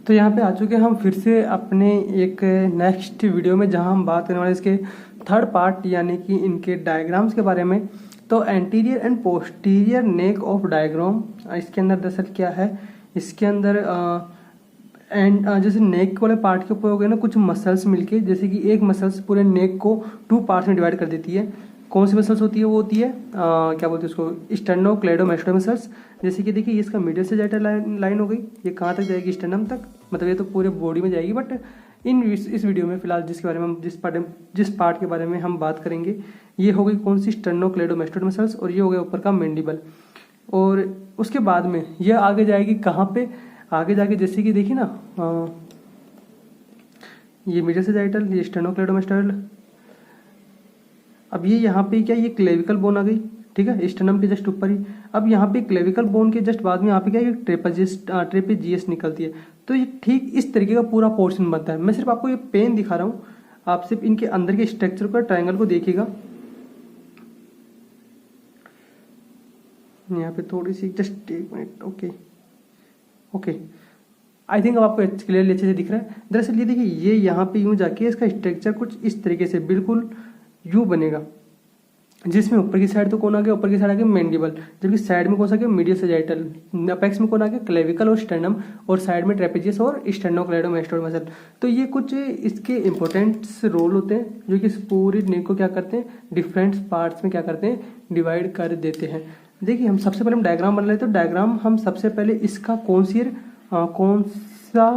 तो यहाँ पे आ चुके हैं हम फिर से अपने एक नेक्स्ट वीडियो में, जहाँ हम बात करने वाले इसके थर्ड पार्ट यानी कि इनके डायग्राम्स के बारे में। तो anterior and posterior neck of diagram, इसके अंदर दरअसल क्या है, इसके अंदर जैसे नेक वाले पार्ट के ऊपर हो गए ना कुछ मसल्स मिलके, जैसे कि एक मसल्स पूरे नेक को 2 पार्ट्स में डिवाइड कर देती है। कौन सी मसल्स होती है? वो होती है क्या बोलते हैं उसको, स्टर्नोक्लेडोमास्टोइड मसल्स। जैसे कि देखिए, ये इसका मीडियल से जाइटर लाइन हो गई, ये कहाँ तक जाएगी? स्टर्नम तक, मतलब ये तो पूरे बॉडी में जाएगी। बट इस वीडियो में फिलहाल जिसके बारे में हम जिस पार्ट के बारे में हम बात करेंगे, ये हो गई कौन सी? स्टर्नोक्लेडोमास्टोइड मसल्स, और ये हो गया ऊपर का मैंडिबल। और उसके बाद में ये आगे जाएगी कहाँ पे? आगे जाके जैसे कि देखिए ना, ये मीडियल से जाइटल, ये स्टर्नोक्लेडोमास्टोइड। अब ये यहाँ पे क्या, ये क्लेविकल बोन आ गई, ठीक है, स्टर्नम के जस्ट ऊपर ही। अब यहाँ पे क्लेविकल बोन के जस्ट बाद में यहाँ पे क्या है, ट्रेपेजियस निकलती है। तो ये ठीक इस तरीके का पूरा पोर्शन बनता है। मैं सिर्फ आपको ये पेन दिखा रहा हूँ, आप सिर्फ इनके अंदर के स्ट्रक्चर को, ट्रायंगल को देखिएगा। यहाँ पे थोड़ी सी जस्ट एक मिनट, ओके आई थिंक अब आपको क्लियरली अच्छे से दिख रहा है। दरअसल ये देखिए, ये यहाँ पे यूं जाके इसका स्ट्रक्चर कुछ इस तरीके से बिल्कुल यूं बनेगा, जिसमें ऊपर की साइड तो कौन आ गया? ऊपर की साइड आ गया मैंडिबल, जबकि साइड में कौन सा गया? Medial sagittal. अपेक्स में कौन आ गया? क्लेविकल और स्टर्नम, और साइड में ट्रेपेजियस और स्टर्नोक्लेडोमास्टोइड मसल। तो ये कुछ इसके इंपॉर्टेंट रोल होते हैं, जो कि इस पूरी नेक को क्या करते हैं, डिफरेंट पार्ट्स में क्या करते हैं, डिवाइड कर देते हैं। देखिए, हम सबसे पहले हम डायग्राम बना लेते हैं। डायग्राम हम सबसे पहले इसका कौन सा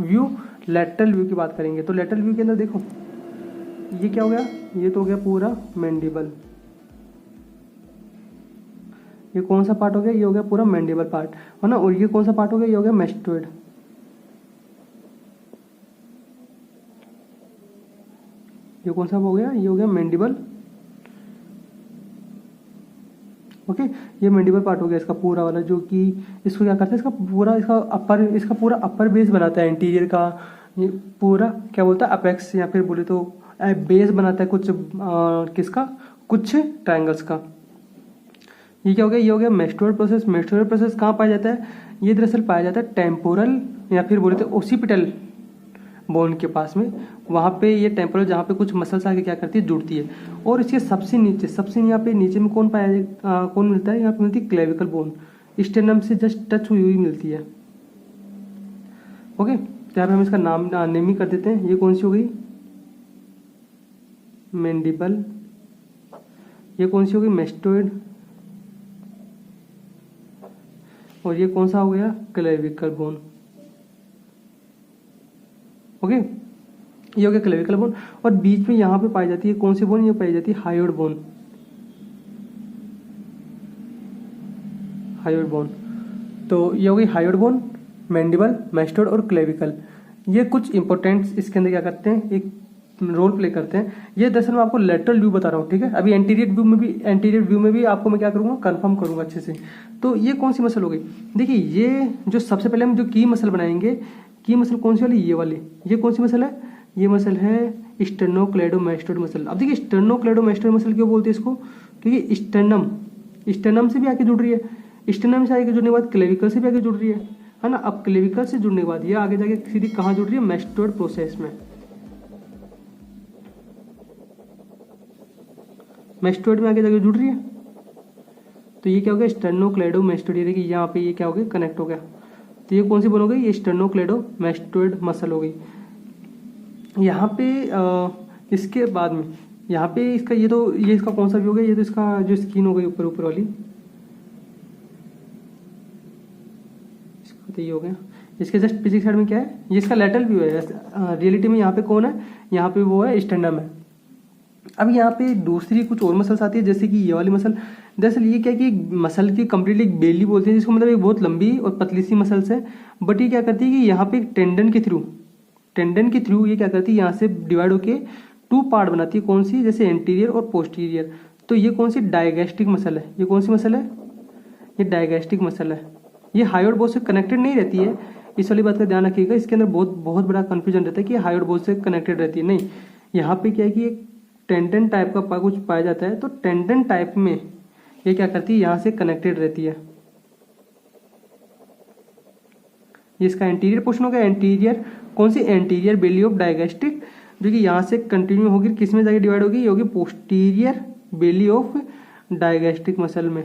व्यू, लेटरल व्यू की बात करेंगे। तो लेटरल व्यू के अंदर देखो, ये क्या हो गया? ये तो हो गया पूरा मैंडिबल। ये कौन सा पार्ट हो गया? ये हो गया पूरा मैंडिबल पार्ट, है ना। और ये कौन सा पार्ट हो गया? ये हो गया मैस्टोइड। ये कौन सा हो गया? ये हो गया मैंडिबल। ओके, ये मैंडिबल पार्ट हो गया इसका पूरा वाला, जो कि इसको क्या करता है, इसका पूरा अपर बेस बनाता है एंटीरियर का। ये पूरा क्या बोलता है, अपेक्स, या फिर बोले तो बेस बनाता है कुछ किसका, कुछ ट्रायंगल्स का। ये क्या हो गया? ये हो गया मैस्टोइड प्रोसेस। मैस्टोइड प्रोसेस कहाँ पाया जाता है? ये दरअसल पाया जाता है टेम्पोरल, या फिर बोले तो ओसिपिटल बोन के पास में। वहाँ पे ये टेम्पोरल, जहाँ पे कुछ मसल्स आके क्या करती है, जुड़ती है। और इसके सबसे यहाँ पे नीचे में कौन मिलता है? यहाँ पे मिलती है क्लेविकल बोन, स्टेर्नम से जस्ट टच हुई हुई मिलती है। ओके, तो यहाँ पे हम इसका नेमिंग कर देते हैं। ये कौन सी हो गई? मैंडिबल। ये कौन सी हो गई? मैस्टोइड। और ये कौन सा हो गया? Clavicle bone. ओके, ये हो गया क्लेविकल बोन। और बीच में यहाँ पे पाई जाती है कौन सी बोन? ये पाई जाती है हायोइड बोन। हायोइड बोन, तो ये हो गई हायोइड बोन, मैंडिबल, मैस्टोइड और क्लेविकल। ये कुछ इंपॉर्टेंट इसके अंदर क्या करते हैं, एक रोल प्ले करते हैं। ये दरअसल मैं आपको लेटरल व्यू बता रहा हूँ, ठीक है। अभी एंटीरियर व्यू में भी आपको मैं क्या करूँगा, कंफर्म करूँगा अच्छे से। तो ये कौन सी मसल हो गई? देखिए, ये जो सबसे पहले हम जो की मसल बनाएंगे, की मसल कौन सी वाली? ये वाली। ये कौन सी मसल है? ये मसल है स्टर्नोक्लेडोमास्टोइड मसल। अब देखिए, स्टर्नोक्लेडोमास्टोइड मसल क्यों बोलते हैं इसको? क्योंकि स्टर्नम से भी आके जुड़ रही है। स्टर्नम से आगे जुड़ने के बाद क्लेविकल से भी आगे जुड़ रही है ना। अब क्लेविकल से जुड़ने के बाद ये आगे जाके सीधी कहाँ जुड़ रही है? मैस्टोइड प्रोसेस में। मैस्टोइड में आगे जाके जुड़ रही है। तो ये क्या हो गया? स्टर्नोक्लेडोमास्टोइड। देखिए यहाँ पे ये क्या हो गया? कनेक्ट हो गया। तो ये कौन सी बोन हो गई? ये स्टर्नोक्लेडोमास्टोइड मसल हो गई। यहाँ पे इसके बाद में यहाँ पे इसका ये इसका कौन सा व्यू हो गया? ये तो इसका जो स्किन हो गई ऊपर वाली, इसका तो ये हो गया। इसके जस्ट पीछे साइड में क्या है? ये इसका लेटरल व्यू है। रियलिटी में यहाँ पे कौन है? यहाँ पे वो है स्टर्नम है। अब यहाँ पे दूसरी कुछ और मसल्स आती है, जैसे कि ये वाली मसल। दरअसल ये क्या है कि मसल की कंप्लीटली एक बेली बोलते हैं, जिसको मतलब एक बहुत लंबी और पतली सी मसल्स है। बट ये क्या करती है कि यहाँ पे टेंडन के थ्रू ये क्या करती है, यहाँ से डिवाइड होके 2 पार्ट बनाती है। कौन सी? जैसे एंटीरियर और पोस्टीरियर। तो ये कौन सी? डायगैस्ट्रिक मसल है। ये कौन सी मसल है? ये डायगैस्ट्रिक मसल है। ये हायोइड बोन से कनेक्टेड नहीं रहती है, इस वाली बात का ध्यान रखिएगा। इसके अंदर बहुत बड़ा कंफ्यूजन रहता है कि हायोइड बोन से कनेक्टेड रहती है, नहीं। यहाँ पे क्या है कि एक टेंडन टाइप का कुछ पाया जाता है। तो टेंडन टाइप में ये क्या करती है? यहाँ से कनेक्टेड रहती है। ये इसका एंटीरियर पोर्शन हो गया। एंटीरियर कौन सी? एंटीरियर बेली ऑफ डायगेस्टिक, जो कि यहाँ से कंटिन्यू होगी, किस में जाके डिवाइड होगी? ये होगी पोस्टीरियर बेली ऑफ डायगेस्टिक मसल में।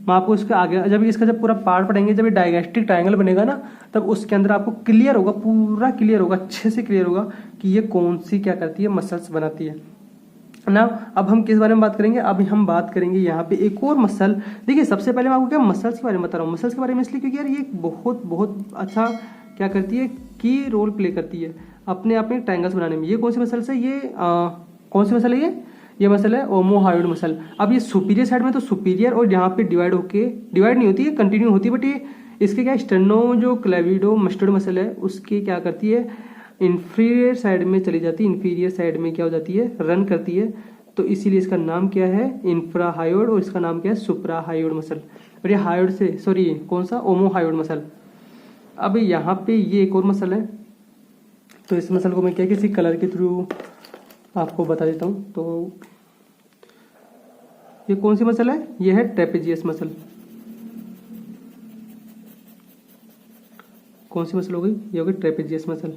मैं आपको इसके आगे जब पूरा पार्ट पढ़ेंगे, जब ये डायगेस्टिक ट्रायंगल बनेगा ना, तब उसके अंदर आपको क्लियर होगा, पूरा क्लियर होगा, अच्छे से क्लियर होगा कि ये कौन सी क्या करती है, मसल्स बनाती है ना। अब हम किस बारे में बात करेंगे? अभी हम बात करेंगे यहाँ पे एक और मसल। देखिए सबसे पहले मैं आपको क्या मसल्स के बारे में बता रहा हूँ। मसल्स के बारे में इसलिए क्योंकि यार ये बहुत बहुत अच्छा क्या करती है, की रोल प्ले करती है अपने आप में ट्रायंगल्स बनाने में। ये कौन सी मसल्स है? ये कौन सी मसल है? ये मसल है ओमोहायोइड मसल। अब ये सुपीरियर साइड में तो सुपीरियर और यहाँ पे डिवाइड नहीं होती है, कंटिन्यू होती है, बट ये इसके क्या स्टेनो जो क्लेविडो मस्टोइड मसल है उसकी क्या करती है, इंफीरियर साइड में चली जाती है, इंफीरियर साइड में क्या हो जाती है, रन करती है। तो इसीलिए इसका नाम क्या है, इंफ्राहायोइड, और इसका नाम क्या है, सुप्राहायोइड मसल। और ये हायोइड से सॉरी कौन सा, ओमोहायोइड मसल। अब यहाँ पे ये एक और मसल है, तो इस मसल को मैं क्या किसी कलर के थ्रू आपको बता देता हूँ। तो ये कौन सी मसल है? ये है ट्रेपेजियस मसल। कौन सी मसल हो गई? ये हो गई ट्रेपेजियस मसल।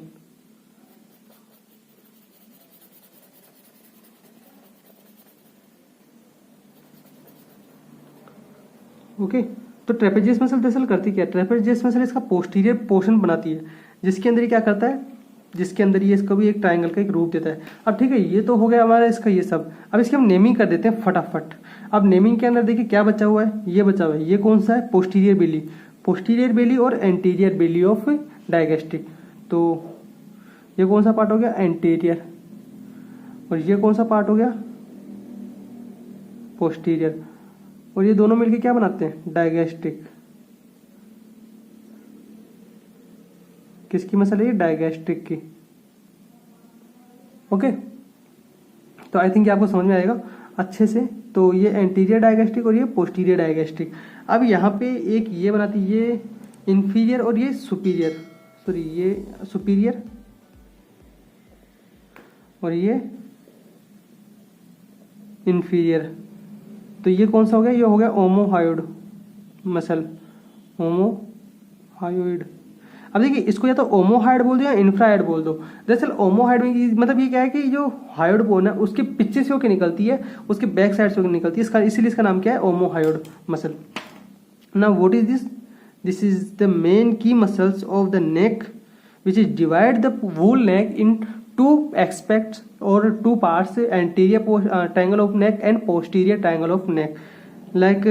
ओके, तो ट्रेपेजियस मसल दरअसल करती क्या है? ट्रेपेजियस मसल इसका पोस्टीरियर पोर्शन बनाती है, जिसके अंदर ये क्या करता है, जिसके अंदर ये इसको भी एक ट्रायंगल का एक रूप देता है। अब ठीक है, ये तो हो गया हमारा इसका ये सब। अब इसकी हम नेमिंग कर देते हैं फटाफट। अब नेमिंग के अंदर देखिए क्या बचा हुआ है, ये बचा हुआ है, ये कौन सा है, पोस्टीरियर बेली। पोस्टीरियर बेली और एंटीरियर बेली ऑफ डायगेस्टिक। तो ये कौन सा पार्ट हो गया, एंटीरियर, और ये कौन सा पार्ट हो गया, पोस्टीरियर, और ये दोनों मिलके क्या बनाते हैं, डायगेस्टिक। किसकी मसल है ये, डायगेस्टिक की। ओके, तो आई थिंक आपको समझ में आएगा अच्छे से। तो ये एंटीरियर डायगेस्टिक और ये पोस्टीरियर डायगेस्टिक। अब यहाँ पे एक ये बनाती है, ये इंफीरियर और ये सुपीरियर, सॉरी ये सुपीरियर और ये इंफीरियर। तो ये कौन सा हो गया, ये हो गया ओमोहायोइड मसल, ओमोहायोइड। अब देखिए इसको या तो ओमोहायोइड बोल दो या इंफ्राहायोइड बोल दो। दरअसल ओमोहायोइड में मतलब ये क्या है कि जो हायोइड बोन है उसके पीछे से होकर निकलती है, उसके बैक साइड से होकर निकलती है, इसका इसीलिए इसका नाम क्या है, omohyoid muscle. Now what is this? This is the main key muscles of the neck which is divide the whole neck in two aspects or two parts, anterior triangle of neck and posterior triangle of neck, like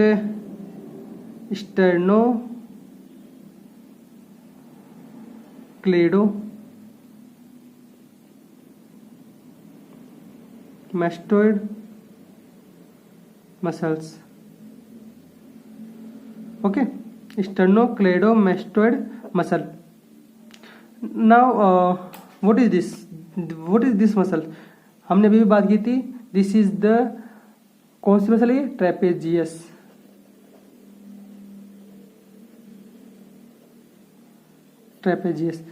sternocleidomastoid muscles. Okay, sternocleidomastoid muscle. Now what is this? What is this muscle? हमने अभी भी बात की थी, this is the कौन सी muscle है, trapezius. Trapezius.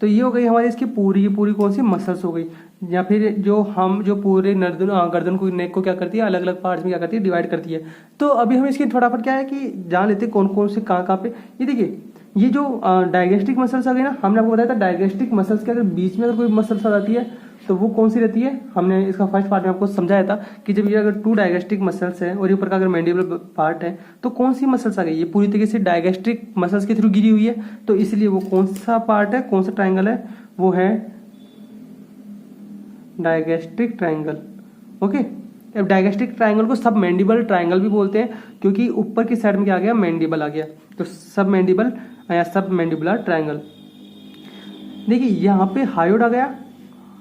तो ये हो गई हमारी इसकी पूरी की पूरी कौन सी मसल्स हो गई, या फिर जो पूरे गर्दन को, नेक को क्या करती है, अलग अलग पार्ट्स में क्या करती है, डिवाइड करती है। तो अभी हम इसकी फटाफट क्या है कि जान लेते हैं कौन कौन से कहाँ पे। ये देखिए ये जो डायगेस्टिक मसल्स आ गई ना, हमने आपको बताया था डायगेस्टिक मसल्स के अगर बीच में अगर कोई मसल्स आ जाती है तो वो कौन सी रहती है। हमने इसका फर्स्ट पार्ट में आपको समझाया था कि जब ये अगर टू डायगेस्टिक मसल्स है और ये ऊपर का अगर मैंडिबल पार्ट है तो कौन सी मसल्स आ गई, ये पूरी तरीके से डायगेस्टिक मसल्स के थ्रू गिरी हुई है। तो इसलिए वो कौन सा पार्ट है, कौन सा ट्राइंगल है, वो है डायगेस्टिक ट्राइंगल। ओके, अब डायगेस्टिक ट्राइंगल को सब मैंडिबल ट्राइंगल भी बोलते हैं, क्योंकि ऊपर की साइड में क्या आ गया, मैंडिबल आ गया। तो सब मैंडिबल या सब मैंडिबुलर ट्राइंगल। देखिए यहाँ पे हायोइड आ गया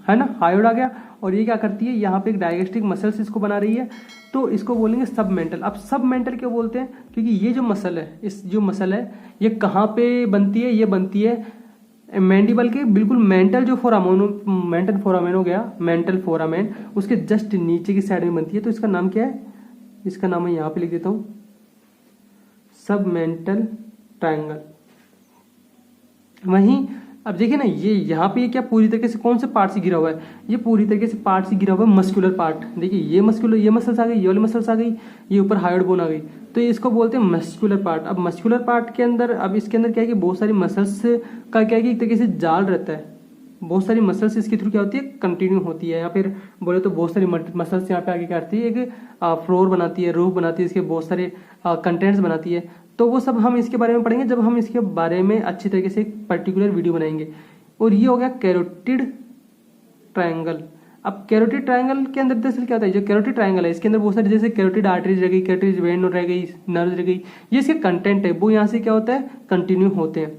है ना, हायोइड आ गया, और ये क्या करती है, यहाँ पे एक डायगेस्टिक मसल्स इसको बना रही है, तो इसको बोलेंगे सब मेंटल। अब सब मेंटल क्यों बोलते हैं, क्योंकि ये जो मसल है, इस जो मसल है ये कहाँ पे बनती है, ये बनती है मैंडिबल के बिल्कुल मेंटल जो मेंटल फोरामेन हो गया, मेंटल फोरामेन उसके जस्ट नीचे की साइड में बनती है। तो इसका नाम क्या है, इसका नाम मैं यहाँ पे लिख देता हूँ, सब मेंटल ट्राइंगल। वहीं अब देखिए ना, ये यहाँ पे ये क्या पूरी तरीके से कौन से पार्ट से घिरा हुआ है, ये पूरी तरीके से पार्ट से घिरा हुआ है मस्कुलर पार्ट। देखिए ये मस्कुलर, ये मसल्स आ गई, ये वाली मसल्स आ गई, ये ऊपर हायोइड बोन आ गई, तो इसको बोलते हैं मस्कुलर पार्ट। अब मस्कुलर पार्ट के अंदर, अब इसके अंदर क्या है कि बहुत सारी मसल्स का क्या है कि एक तरीके से जाल रहता है, बहुत सारी मसल्स इसके थ्रू क्या होती है, कंटिन्यू होती है, या फिर बोले तो बहुत सारी मसल्स यहाँ पे आगे क्या करती है, एक फ्लोर बनाती है, रूफ बनाती है, इसके बहुत सारे कंटेंट्स बनाती है। तो वो सब हम इसके बारे में पढ़ेंगे जब हम इसके बारे में अच्छी तरीके से एक पर्टिकुलर वीडियो बनाएंगे। और ये हो गया कैरोटिड ट्रायंगल। अब कैरोटिड ट्रायंगल के अंदर दरअसल क्या होता है, जो कैरोटिड ट्रायंगल है इसके अंदर बहुत सारी जैसे कैरोटिड आर्टरीज रह गई, कैरोटिड वेन रह गई, नर्व रह गई, ये इसके कंटेंट है वो यहाँ से क्या होता है, कंटिन्यू होते हैं।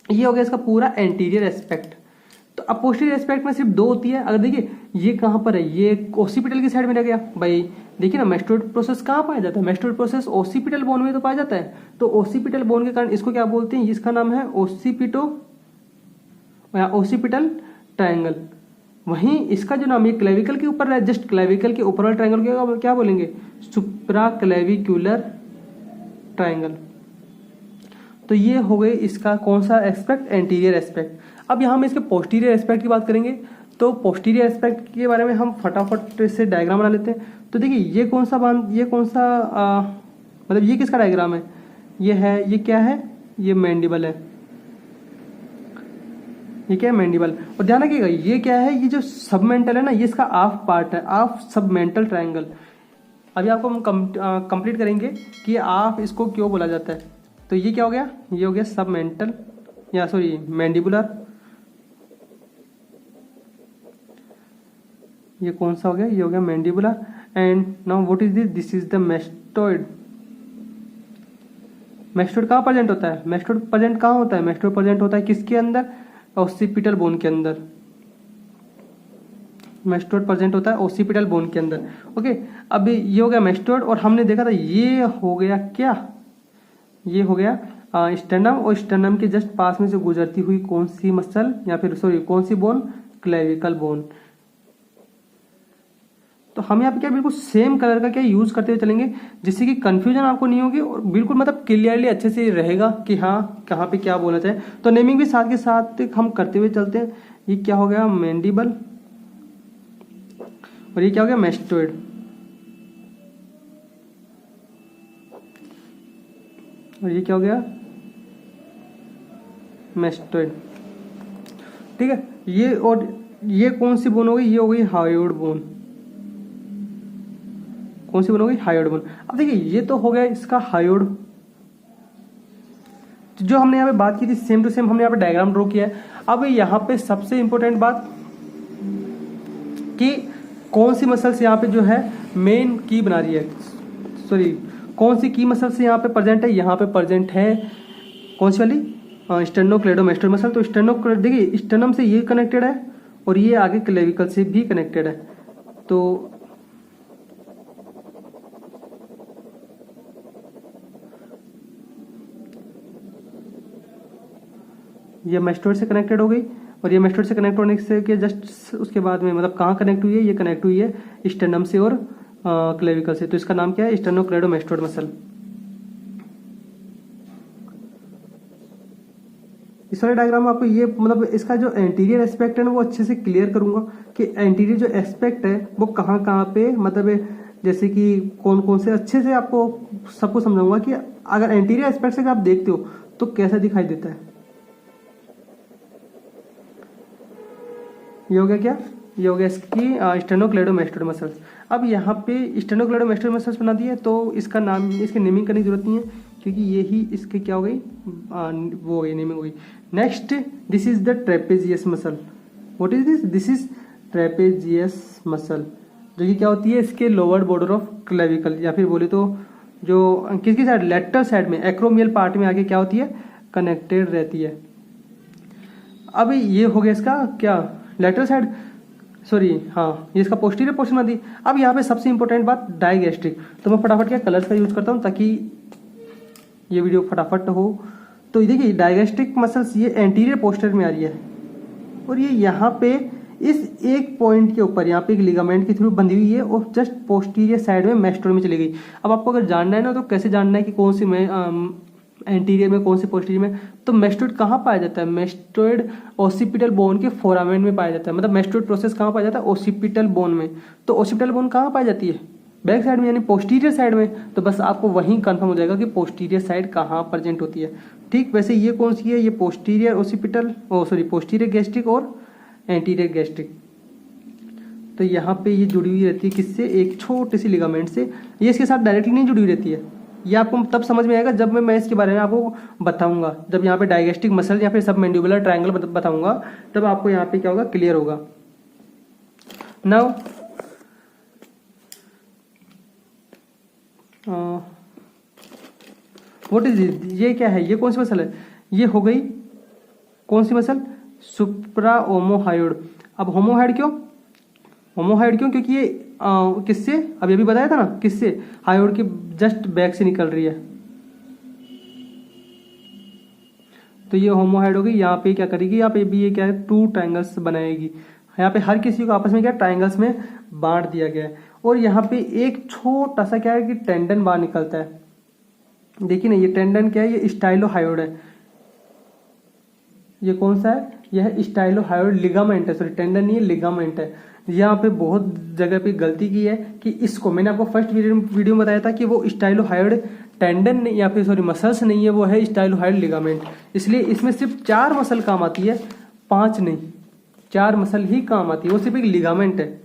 ये हो गया इसका पूरा एंटीरियर एस्पेक्ट। तो अब पोस्टीरियर एस्पेक्ट में सिर्फ दो होती है। अगर देखिए ये कहाँ पर है, ये ओसिपिटल की साइड में रह गया भाई। देखिए ना मेस्टोइड प्रोसेस कहाँ पाया जाता है, मेस्टोइड प्रोसेस ओसिपिटल बोन में तो पाया जाता है। तो ओसिपिटल बोन के कारण इसको क्या बोलते हैं, इसका नाम है ओसिपिटो या ओसिपिटल ट्रायंगल। वहीं इसका जो नाम है क्लेविकल के ऊपर है, जस्ट क्लेविकल के ऊपर वाले ट्रायंगल को क्या बोलेंगे, सुप्रा क्लेविकुलर ट्रायंगल। तो ये हो गए इसका कौन सा एस्पेक्ट, एंटीरियर एस्पेक्ट। अब यहाँ हम इसके पोस्टीरियर एस्पेक्ट की बात करेंगे। तो पोस्टीरियर एस्पेक्ट के बारे में हम फटाफट से डायग्राम बना लेते हैं। तो देखिए ये कौन सा मतलब ये किसका डायग्राम है, ये है, ये क्या है, ये मैंडिबल है, ये क्या है, मैंडिबल। और ध्यान रखिएगा ये क्या है, ये जो सबमेंटल है ना, ये इसका हाफ पार्ट है, हाफ सबमेंटल ट्रायंगल। अभी आपको हम कंप्लीट करेंगे कि हाफ इसको क्यों बोला जाता है। तो ये क्या हो गया, ये हो गया सबमेंटल या सॉरी मैंडिबुलर। ये कौन सा हो गया, ये हो गया mandibular. And now what is this, this is the mastoid. Mastoid कहाँ प्रेजेंट होता है, मैस्टोइड प्रेजेंट कहाँ होता है, मैस्टोइड प्रेजेंट होता है किसके अंदर, ओसिपिटल बोन के अंदर। मैस्टोइड प्रेजेंट होता है ओसिपिटल बोन के अंदर। ओके, अब ये हो गया मैस्टोइड। और हमने देखा था ये हो गया क्या, ये हो गया स्टर्नम। और स्टर्नम के जस्ट पास में से गुजरती हुई कौन सी मसल या फिर सॉरी कौन सी बोन, क्लेविकल बोन। तो हम यहाँ पे क्या बिल्कुल सेम कलर का क्या यूज करते हुए चलेंगे, जिससे कि कंफ्यूजन आपको नहीं होगी और बिल्कुल मतलब क्लियरली अच्छे से रहेगा कि हाँ कहाँ पे क्या बोलना चाहिए। तो नेमिंग भी साथ के साथ हम करते हुए चलते हैं। ये क्या हो गया, मैंडिबल, और ये क्या हो गया, मैस्टोइड। और ये क्या हो गया, मैस्टोइड। ठीक है, ये और ये कौन सी बोन हो गई, ये हो गई हायोइड बोन। कौन सी बोन हो गई, हायोइड बोन। अब देखिए ये तो हो गया इसका हायोइड। जो हमने यहाँ पे बात की थी सेम टू सेम हमने यहाँ पे डायग्राम ड्रॉ किया है। अब यहाँ पे सबसे इंपॉर्टेंट बात कि कौन सी मसल्स यहाँ पे जो है मेन की बना रही है, सॉरी कौन सी की मसल्स यहाँ पे प्रेजेंट है, यहाँ पे प्रेजेंट है कौन सी वाली, स्टेर्नोक्लेडोमास्टोइड मसल। तो स्टेर्नो देखिए स्टर्नम से ये कनेक्टेड है और ये आगे क्लेविकल से भी कनेक्टेड है। तो ये मैस्टोइड से कनेक्टेड हो गई और ये मैस्टोइड से कनेक्ट होने से के जस्ट उसके बाद में मतलब कहाँ कनेक्ट हुई है, ये कनेक्ट हुई है स्टर्नम से और क्लेविकल से। तो इसका नाम क्या है, स्टेर्नोक्लेडोमास्टोइड मसल। इस वाले डायग्राम में आपको ये मतलब इसका जो एंटीरियर एस्पेक्ट है ना वो अच्छे से क्लियर करूंगा कि एंटीरियर जो एस्पेक्ट है वो कहाँ कहाँ पे मतलब जैसे कि कौन कौन से अच्छे से आपको सबको समझाऊंगा कि अगर एंटीरियर एस्पेक्ट से आप देखते हो तो कैसा दिखाई देता है। ये हो गया क्या, ये हो गया इसकी स्टेर्नोक्लेडोमास्टोइड मसल्स। अब यहाँ पे स्टेर्नोक्लेडोमास्टोइड मसल्स बना दिए तो इसका नाम, इसकी नेमिंग करने की जरूरत नहीं है क्योंकि ये ही इसके क्या हो गई, वो हो गई नेमिंग हो गई। Next, this is the trapezius muscle. What is this, this is trapezius muscle, जो कि क्या होती है इसके लोअर बॉर्डर ऑफ क्लेविकल या फिर बोले तो जो किसकी साइड, लेटरल साइड में एक्रोमियल पार्ट में आके क्या होती है, कनेक्टेड रहती है। अब ये हो गया इसका क्या, लेटरल साइड, सॉरी हाँ ये इसका पोस्टीरियर पोर्शन में दी। अब यहाँ पे सबसे इंपॉर्टेंट बात डायगैस्ट्रिक। तो मैं फटाफट क्या कलर्स का यूज करता हूँ ताकि ये वीडियो फटाफट हो। तो देखिए डायगैस्ट्रिक मसल्स ये एंटीरियर पोस्टर में आ रही है और ये यहाँ पे इस एक पॉइंट के ऊपर यहाँ पे एक लिगामेंट के थ्रू बंधी हुई है और जस्ट पोस्टीरियर साइड में मैस्टोइड में चली गई। अब आपको अगर जानना है ना तो कैसे जानना है कि कौन सी एंटीरियर में, कौन से पोस्टीरियर में। तो मेस्टोइड कहाँ पाया जाता है? मेस्टोइड ओसिपिटल बोन के फोरामेन में पाया जाता है। मतलब मेस्टोइड प्रोसेस कहाँ पाया जाता है? ओसिपिटल बोन में। तो ओसिपिटल बोन कहाँ पाई जाती है? बैक साइड में, यानी पोस्टीरियर साइड में। तो बस आपको वहीं कंफर्म हो जाएगा कि पोस्टीरियर साइड कहाँ प्रेजेंट होती है। ठीक, वैसे ये कौन सी है? ये पोस्टीरियर ओसिपिटल, पोस्टीरियर गैस्ट्रिक और एंटीरियर गैस्ट्रिक। तो यहाँ पे ये जुड़ी हुई रहती है किससे? एक छोटी सी लिगामेंट से। ये इसके साथ डायरेक्टली नहीं जुड़ी हुई रहती है। ये आपको तब समझ में आएगा जब मैं इसके बारे में आपको बताऊंगा, जब यहाँ पे डाइगेस्टिक मसल या फिर सब मैंडिबुलर ट्रायंगल बताऊंगा, तब आपको यहाँ पे क्या होगा? क्लियर होगा। नाउ व्हाट इज ये क्या है? ये कौन सी मसल है? ये हो गई कौन सी मसल? सुप्राओमोहायोइड। अब होमोहाइड क्यों? होमोहाइड क्यों? क्योंकि ये किससे, अभी अभी बताया था ना, किससे? हायोइड के जस्ट बैक से निकल रही है। तो ये होमोहाइड हो गई। यहाँ पे क्या करेगी? यहाँ पे भी ये क्या है? 2 ट्रायंगल्स बनाएगी। यहाँ पे हर किसी को आपस में क्या ट्रायंगल्स में बांट दिया गया है। और यहाँ पे एक छोटा सा क्या है कि टेंडन बाहर निकलता है। देखिए ना, ये टेंडन क्या है? ये स्टाइलोहायोइड है। ये कौन सा है? यह स्टाइलोहायोइड लिगामेंट है। सॉरी, टेंडन नहीं है, लिगामेंट है। यहाँ पे बहुत जगह पे गलती की है कि इसको, मैंने आपको फर्स्ट वीडियो में बताया था कि वो स्टाइलोहायोइड टेंडन या फिर सॉरी मसल्स नहीं है, वो है स्टाइलोहायोइड लिगामेंट। इसलिए इसमें सिर्फ 4 मसल काम आती है, 5 नहीं, 4 मसल ही काम आती है। वो सिर्फ एक लिगामेंट है।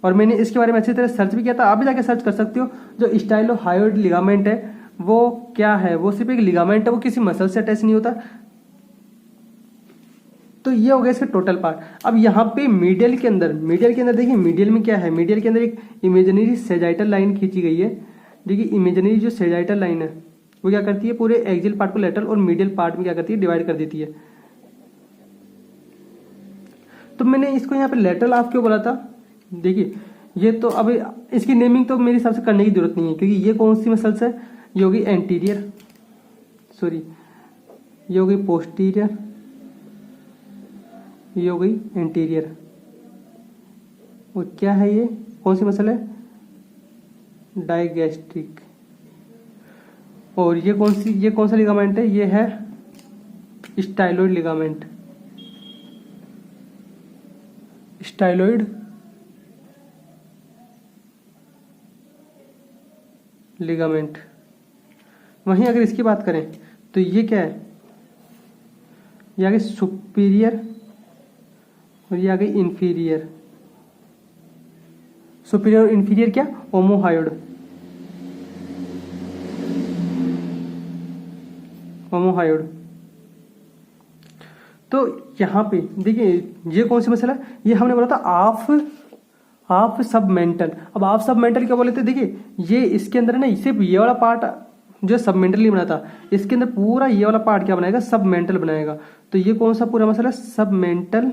और मैंने इसके बारे में अच्छी तरह सर्च भी किया था, आप भी जाके सर्च कर सकते हो। जो स्टाइलोहायोइड लिगामेंट है वो क्या है? वो सिर्फ एक लिगामेंट है, वो किसी मसल से अटैच नहीं होता। तो ये हो गया इसका टोटल पार्ट। अब यहाँ पे मीडियल के अंदर देखिए, मीडियल में क्या है? मीडियल के अंदर एक इमेजिनरी सेजाइटल लाइन खींची गई है। देखिए, इमेजिनरी जो सेजाइटल लाइन है वो क्या करती है? पूरे एक्सियल पार्ट को लेटरल और मीडियल पार्ट में क्या करती है? डिवाइड कर देती है। तो मैंने इसको यहाँ पे लेटरल हाफ क्यों बोला था? देखिए, ये तो अब इसकी नेमिंग तो मेरे हिसाब से करने की जरूरत नहीं है, क्योंकि ये कौन सी मसल्स है? ये होगी एंटीरियर, सॉरी ये हो गई पोस्टीरियर, ये हो गई एंटीरियर। और क्या है ये? कौन सी मसल है? डाइगैस्ट्रिक। और ये कौन सा लिगामेंट है? ये है स्टाइलोइड लिगामेंट। Styloid ligament. वहीं अगर इसकी बात करें तो ये क्या है? ये आ गई सुपीरियर और ये आ गई इंफीरियर। सुपीरियर और इंफीरियर क्या? ओमोहायोइड। ओमोहायोइड। तो यहाँ पे देखिए, ये कौन सी मसल है? ये हमने बोला था हाफ सबमेंटल। अब हाफ सबमेंटल क्या बोले थे? देखिए, ये इसके अंदर ना सिर्फ ये वाला पार्ट जो सबमेंटल नहीं बना था, इसके अंदर पूरा ये वाला पार्ट क्या बनाएगा? सबमेंटल बनाएगा। तो ये कौन सा पूरा मसल है? Submental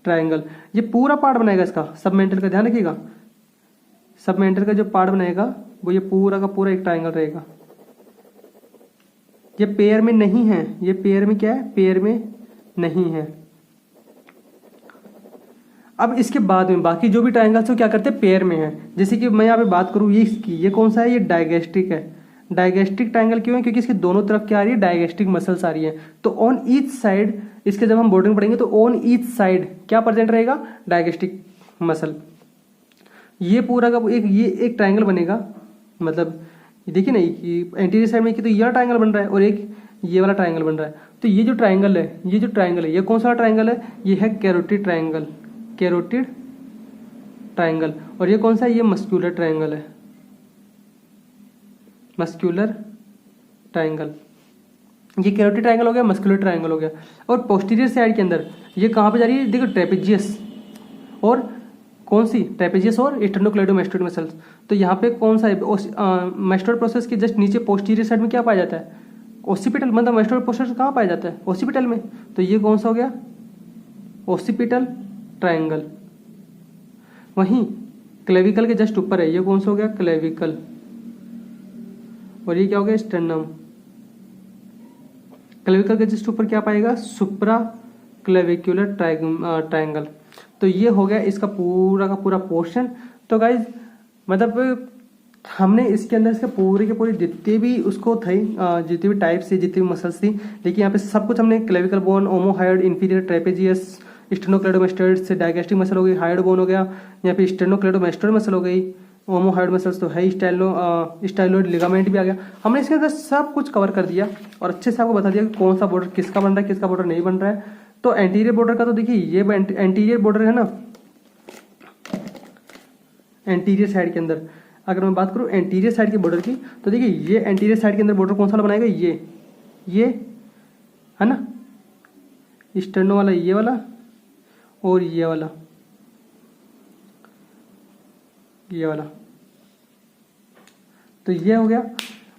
triangle. ये पूरा पार्ट बनाएगा इसका सबमेंटल का, ध्यान रखिएगा। सबमेंटल का जो पार्ट बनाएगा वो ये पूरा का पूरा एक ट्रायंगल रहेगा। ये पेयर में नहीं है। ये पेयर में क्या है? पेयर में नहीं है। अब इसके बाद में बाकी जो भी ट्रायंगल्स है क्या करते हैं? पेयर में है। जैसे कि मैं यहाँ पे बात करूँ ये इसकी, ये कौन सा है? ये डाइगैस्ट्रिक है। डाइगैस्ट्रिक ट्रायंगल क्यों है? क्योंकि इसके दोनों तरफ क्या आ रही है? डाइगैस्ट्रिक मसल्स आ रही है। तो ऑन ईच साइड, इसके जब हम बोर्डिंग पढ़ेंगे तो ऑन ईच साइड क्या प्रेजेंट रहेगा? Digastric muscle. ये पूरा का ये एक ट्रायंगल बनेगा। मतलब देखिए ना, एंटीरियर साइड में तो ये ट्रायंगल बन रहा है और एक ये वाला ट्रायंगल बन रहा है। तो ये जो ट्रायंगल है, ये कौन सा ट्रायंगल है? ये है कैरोटिड ट्रायंगल। Carotid triangle. और ये कौन सा है? ये मस्कुलर ट्रायंगल है। Muscular triangle. ये कैरोटिड ट्रायंगल हो गया, मस्कुलर ट्रायंगल हो गया। और पोस्टीरियर साइड के अंदर ये कहाँ पे जा रही है? देखो, ट्रेपेजियस और कौन सी? ट्रेपेजियस और स्टेर्नोक्लेडोमास्टोइड मसल्स। तो यहाँ पे कौन सा है? मास्टोइड प्रोसेस के जस्ट नीचे पोस्टीरियर साइड में क्या पाया जाता है? ओसिपिटल। मतलब मास्टोइड प्रोसेस कहाँ पाया जाता है? ओसिपिटल में। तो ये कौन सा हो गया? Occipital triangle. वहीं क्लेविकल के जस्ट ऊपर है, ये कौन सा हो गया? क्लेविकल। और ये क्या हो गया? स्टर्नम। क्लेविकल के जस्ट ऊपर क्या पाएगा? सुप्रा क्लेविकुलर ट्रायंगल। तो ये हो गया इसका पूरा का पूरा पोर्शन। तो गाइज मतलब हमने इसके अंदर इसके पूरे के पूरे जितने भी उसको थे, जितने भी टाइप्स थी, जितनी भी मसल्स थी, देखिए यहाँ पे सब कुछ हमने clavicle bone, omohyoid, inferior trapezius, sternocleidomastoid से डायगेस्टिक मसल हो गई, हायोइड बोन हो गया, यहाँ पे स्टेनोक्लेडोमास्टोइड मसल हो गई, ओमोहायोइड मसल्स तो है, स्टाइलोइड लिगामेंट भी आ गया। हमने इसके अंदर सब कुछ कवर कर दिया और अच्छे से आपको बता दिया कि कौन सा बॉर्डर किसका बन रहा है, किसका बॉर्डर नहीं बन रहा है। तो एंटीरियर बॉर्डर का तो देखिए ये एंटीरियर बॉर्डर है ना, एंटीरियर साइड के अंदर अगर मैं बात करूं एंटीरियर साइड के बॉर्डर की, तो देखिए ये एंटीरियर साइड के अंदर बॉर्डर कौन सा बनाएगा, ये है ना, स्टेनो वाला, ये वाला और ये वाला, ये वाला, तो ये हो गया।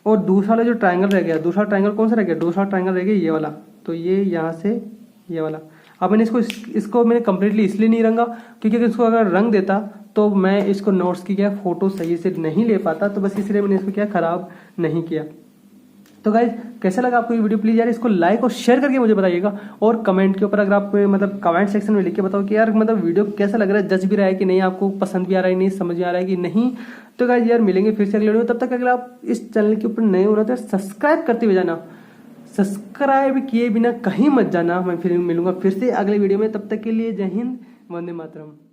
और दूसरा वाला जो ट्रायंगल रह गया, दूसरा ट्रायंगल कौन सा रह गया, दूसरा ट्रायंगल रह गया ये वाला, तो ये यहाँ से ये वाला। अब मैंने इसको मैंने कंप्लीटली इसलिए नहीं रंगा क्योंकि अगर इसको अगर रंग देता तो मैं इसको नोट्स की क्या फोटो सही से नहीं ले पाता, तो बस इसलिए मैंने इसको क्या खराब नहीं किया। तो गाइज कैसा लगा आपको ये वीडियो, प्लीज यार इसको लाइक और शेयर करके मुझे बताइएगा, और कमेंट के ऊपर अगर आप मतलब कमेंट सेक्शन में लिख के बताओ कि यार मतलब वीडियो कैसा लग रहा है, जज भी रहा है कि नहीं, आपको पसंद भी आ रहा है नहीं, समझ में आ रहा है कि नहीं। तो गाइज यार मिलेंगे फिर से अगले वीडियो में, तब तक अगर आप इस चैनल के ऊपर नए हो ना तो सब्सक्राइब करते हुए जाना, सब्सक्राइब किए बिना कहीं मत जाना। मैं फिर मिलूंगा फिर से अगले वीडियो में, तब तक के लिए जय हिंद, वंदे मातरम।